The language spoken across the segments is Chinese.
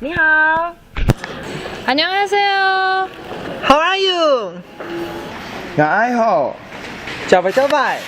你好。안녕하세요. How are you? ngài hò. Chào bài.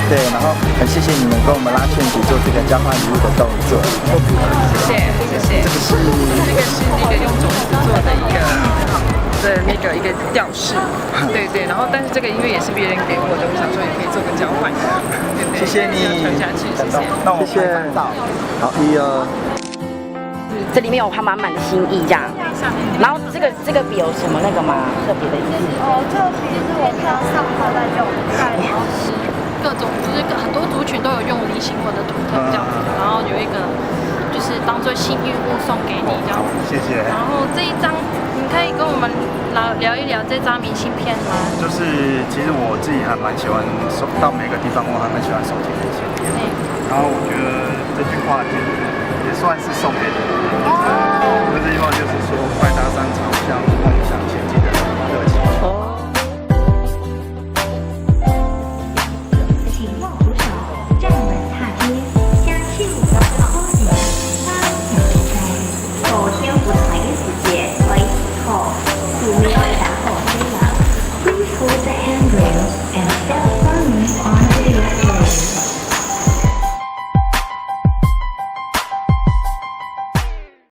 对，然后很谢谢你们跟我们拉圈子做这个交换礼物的动作。谢谢。这个是那个用种子做的一个一个吊饰，对。然后但是这个因为也是别人给我的，我想说也可以做个交换，对不对？谢谢你，传下去，谢谢。那我们拍照。好，1、2。这里面有他满满的心意这样。然后这个笔有什么那个吗？特别的意思？哦，这个笔是我平常上课在用，各种就是很多族群都有用梨形纹的图腾这样子，然后有一个就是当做幸运物送给你这样子。谢谢。然后这一张，你可以跟我们聊一聊这张明信片吗？就是其实我自己还蛮喜欢到每个地方，我还蛮喜欢收集明信片。然后我觉得这句话也算是送给你。